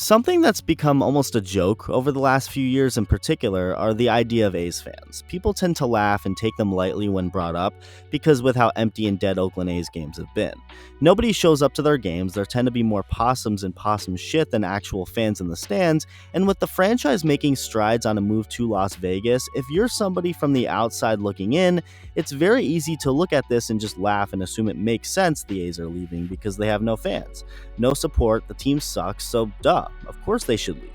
Something that's become almost a joke over the last few years in particular are the idea of A's fans. People tend to laugh and take them lightly when brought up because with how empty and dead Oakland A's games have been. Nobody shows up to their games, there tend to be more possums and possum shit than actual fans in the stands, and with the franchise making strides on a move to Las Vegas, if you're somebody from the outside looking in, it's very easy to look at this and just laugh and assume it makes sense the A's are leaving because they have no fans. No support, the team sucks, so duh, of course they should leave.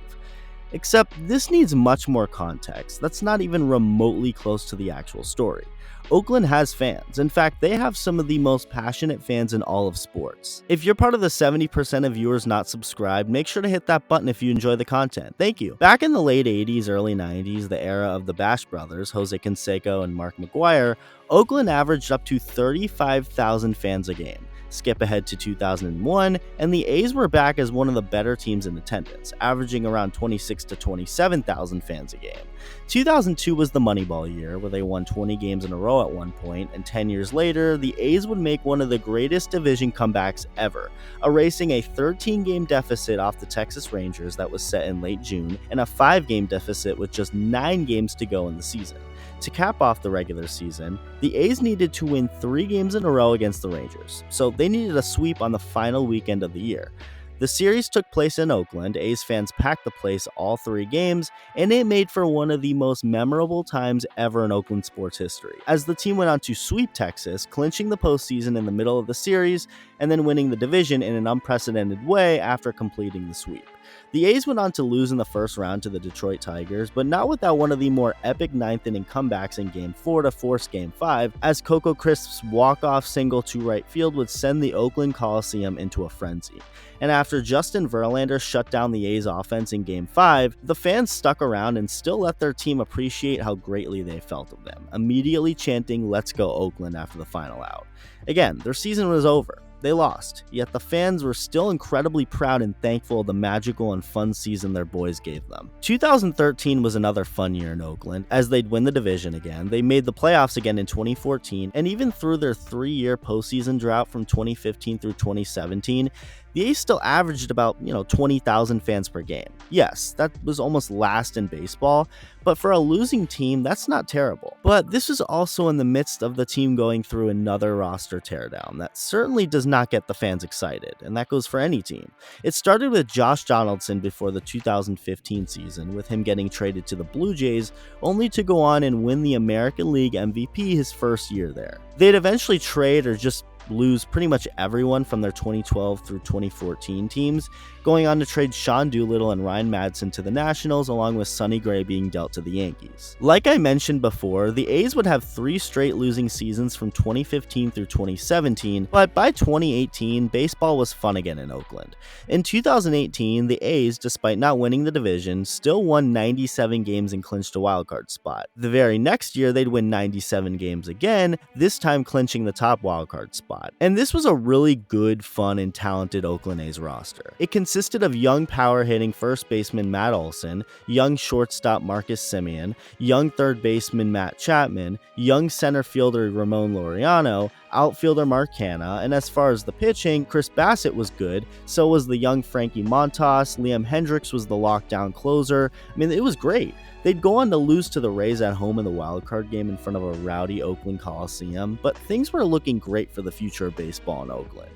Except this needs much more context. That's not even remotely close to the actual story. Oakland has fans. In fact, they have some of the most passionate fans in all of sports. If you're part of the 70% of viewers not subscribed, make sure to hit that button if you enjoy the content. Thank you. Back in the late 80s, early 90s, the era of the Bash brothers, Jose Canseco and Mark McGwire, Oakland averaged up to 35,000 fans a game. Skip ahead to 2001, and the A's were back as one of the better teams in attendance, averaging around 26 to 27,000 fans a game. 2002 was the Moneyball year, where they won 20 games in a row at one point, and 10 years later, the A's would make one of the greatest division comebacks ever, erasing a 13-game deficit off the Texas Rangers that was set in late June, and a 5-game deficit with just 9 games to go in the season. To cap off the regular season, the A's needed to win 3 games in a row against the Rangers, so they needed a sweep on the final weekend of the year. The series took place in Oakland, A's fans packed the place all 3 games, and it made for one of the most memorable times ever in Oakland sports history, as the team went on to sweep Texas, clinching the postseason in the middle of the series, and then winning the division in an unprecedented way after completing the sweep. The A's went on to lose in the first round to the Detroit Tigers, but not without one of the more epic ninth-inning comebacks in Game 4 to force Game 5, as Coco Crisp's walk-off single to right field would send the Oakland Coliseum into a frenzy. And after Justin Verlander shut down the A's offense in Game 5, the fans stuck around and still let their team appreciate how greatly they felt of them, immediately chanting "Let's go Oakland" after the final out. Again, their season was over. They lost, yet the fans were still incredibly proud and thankful of the magical and fun season their boys gave them. 2013 was another fun year in Oakland, as they'd win the division again, they made the playoffs again in 2014, and even through their 3-year postseason drought from 2015 through 2017, the A's still averaged about, 20,000 fans per game. Yes, that was almost last in baseball, but for a losing team, that's not terrible. But this was also in the midst of the team going through another roster teardown that certainly does not get the fans excited, and that goes for any team. It started with Josh Donaldson before the 2015 season, with him getting traded to the Blue Jays, only to go on and win the American League MVP his first year there. They'd eventually trade or just lose pretty much everyone from their 2012 through 2014 teams, going on to trade Sean Doolittle and Ryan Madsen to the Nationals, along with Sonny Gray being dealt to the Yankees. Like I mentioned before, the A's would have 3 straight losing seasons from 2015 through 2017, but by 2018, baseball was fun again in Oakland. In 2018, the A's, despite not winning the division, still won 97 games and clinched a wildcard spot. The very next year, they'd win 97 games again, this time clinching the top wildcard spot. And this was a really good, fun, and talented Oakland A's roster. It consisted of young power-hitting first baseman Matt Olson, young shortstop Marcus Semien, young third baseman Matt Chapman, young center fielder Ramon Laureano, outfielder Mark Canha, and as far as the pitching, Chris Bassett was good, so was the young Frankie Montas, Liam Hendricks was the lockdown closer. I mean, it was great. They'd go on to lose to the Rays at home in the wildcard game in front of a rowdy Oakland Coliseum, but things were looking great for the future of baseball in Oakland.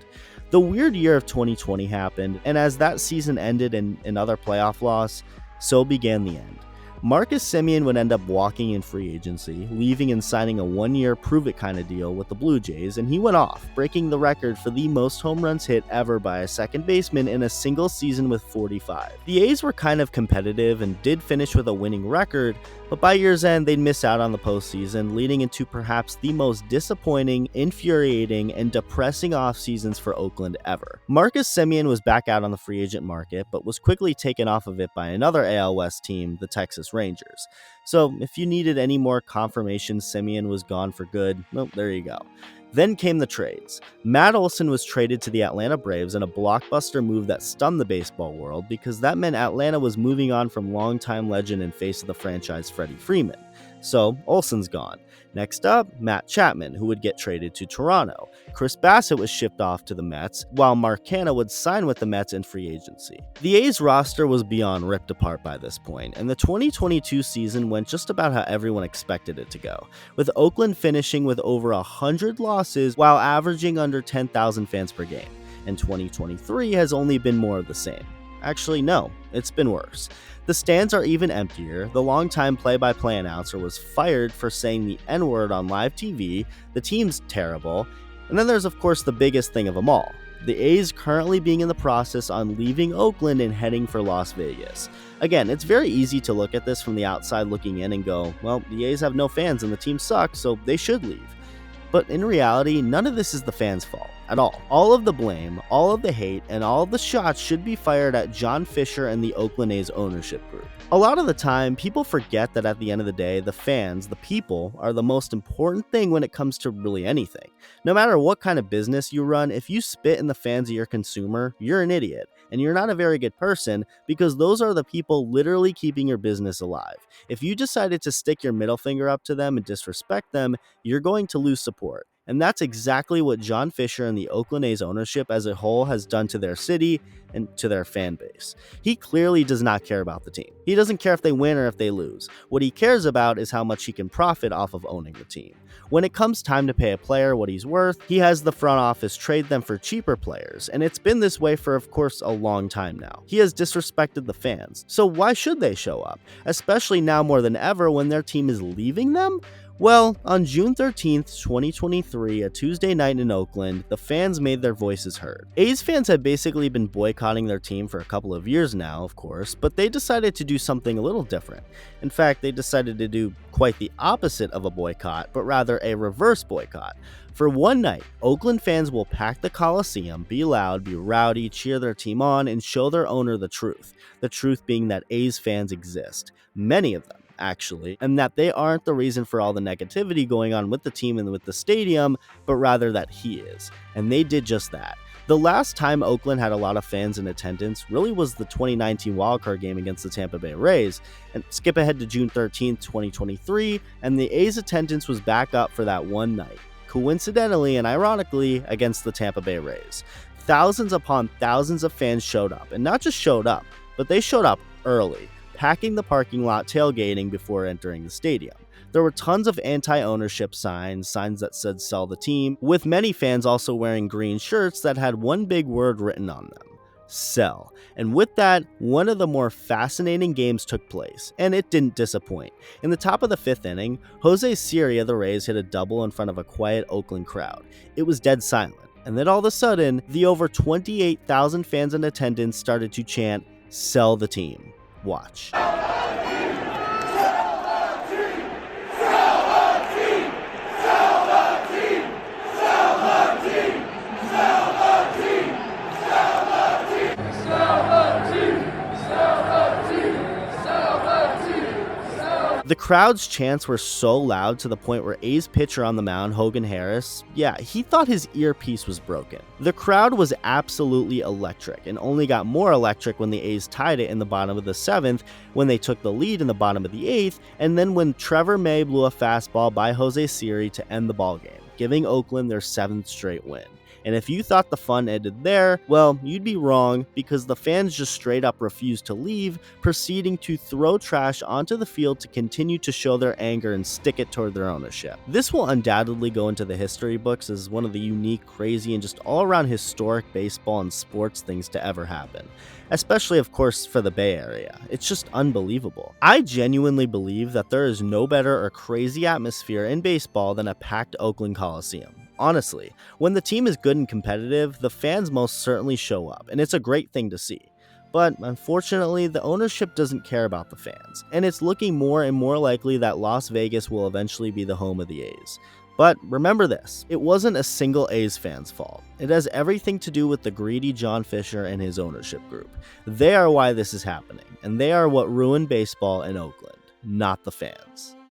The weird year of 2020 happened, and as that season ended in another playoff loss, so began the end. Marcus Semien would end up walking in free agency, leaving and signing a 1-year prove-it kind of deal with the Blue Jays, and he went off, breaking the record for the most home runs hit ever by a second baseman in a single season with 45. The A's were kind of competitive and did finish with a winning record, but by year's end, they'd miss out on the postseason, leading into perhaps the most disappointing, infuriating, and depressing off seasons for Oakland ever. Marcus Semien was back out on the free agent market, but was quickly taken off of it by another AL West team, the Texas Rangers. So if you needed any more confirmation Semien was gone for good, well, there you go. Then came the trades. Matt Olson was traded to the Atlanta Braves in a blockbuster move that stunned the baseball world because that meant Atlanta was moving on from longtime legend and face of the franchise Freddie Freeman. So Olsen's gone. Next up, Matt Chapman, who would get traded to Toronto. Chris Bassett was shipped off to the Mets, while Mark Canha would sign with the Mets in free agency. The A's roster was beyond ripped apart by this point, and the 2022 season went just about how everyone expected it to go, with Oakland finishing with over 100 losses while averaging under 10,000 fans per game. And 2023 has only been more of the same. Actually, no, it's been worse. The stands are even emptier, the longtime play-by-play announcer was fired for saying the N-word on live TV, the team's terrible, and then there's of course the biggest thing of them all, the A's currently being in the process on leaving Oakland and heading for Las Vegas. Again, it's very easy to look at this from the outside looking in and go, well, the A's have no fans and the team sucks, so they should leave. But in reality, none of this is the fans' fault at all. All of the blame, all of the hate, and all of the shots should be fired at John Fisher and the Oakland A's ownership group. A lot of the time, people forget that at the end of the day, the fans, the people, are the most important thing when it comes to really anything. No matter what kind of business you run, if you spit in the fans of your consumer, you're an idiot. And you're not a very good person because those are the people literally keeping your business alive. If you decided to stick your middle finger up to them and disrespect them, you're going to lose support. And that's exactly what John Fisher and the Oakland A's ownership as a whole has done to their city and to their fan base. He clearly does not care about the team. He doesn't care if they win or if they lose. What he cares about is how much he can profit off of owning the team. When it comes time to pay a player what he's worth, he has the front office trade them for cheaper players, and it's been this way for, of course, a long time now. He has disrespected the fans, so why should they show up? Especially now more than ever when their team is leaving them? Well, on June 13th, 2023, a Tuesday night in Oakland, the fans made their voices heard. A's fans had basically been boycotting their team for a couple of years now, of course, but they decided to do something a little different. In fact, they decided to do quite the opposite of a boycott, but rather a reverse boycott. For one night, Oakland fans will pack the Coliseum, be loud, be rowdy, cheer their team on, and show their owner the truth. The truth being that A's fans exist. Many of them, actually, and that they aren't the reason for all the negativity going on with the team and with the stadium, but rather that he is. And they did just that. The last time Oakland had a lot of fans in attendance really was the 2019 wildcard game against the Tampa Bay Rays. And skip ahead to June 13th, 2023, and the A's attendance was back up for that one night. Coincidentally and ironically, against the Tampa Bay Rays. Thousands upon thousands of fans showed up, and not just showed up, but they showed up early, packing the parking lot, tailgating before entering the stadium. There were tons of anti-ownership signs that said sell the team, with many fans also wearing green shirts that had one big word written on them: sell. And with that, one of the more fascinating games took place, and it didn't disappoint. In the top of the fifth inning, Jose Siri of the Rays hit a double in front of a quiet Oakland crowd. It was dead silent, and then all of a sudden, the over 28,000 fans in attendance started to chant, "Sell the team." Watch. The crowd's chants were so loud to the point where A's pitcher on the mound, Hogan Harris, he thought his earpiece was broken. The crowd was absolutely electric, and only got more electric when the A's tied it in the bottom of the seventh, when they took the lead in the bottom of the eighth, and then when Trevor May blew a fastball by Jose Siri to end the ballgame, giving Oakland their seventh straight win. And if you thought the fun ended there, well, you'd be wrong, because the fans just straight up refused to leave, proceeding to throw trash onto the field to continue to show their anger and stick it toward their ownership. This will undoubtedly go into the history books as one of the unique, crazy, and just all-around historic baseball and sports things to ever happen. Especially, of course, for the Bay Area. It's just unbelievable. I genuinely believe that there is no better or crazy atmosphere in baseball than a packed Oakland Coliseum. Honestly, when the team is good and competitive, the fans most certainly show up, and it's a great thing to see. But unfortunately, the ownership doesn't care about the fans, and it's looking more and more likely that Las Vegas will eventually be the home of the A's. But remember this, it wasn't a single A's fan's fault. It has everything to do with the greedy John Fisher and his ownership group. They are why this is happening, and they are what ruined baseball in Oakland, not the fans.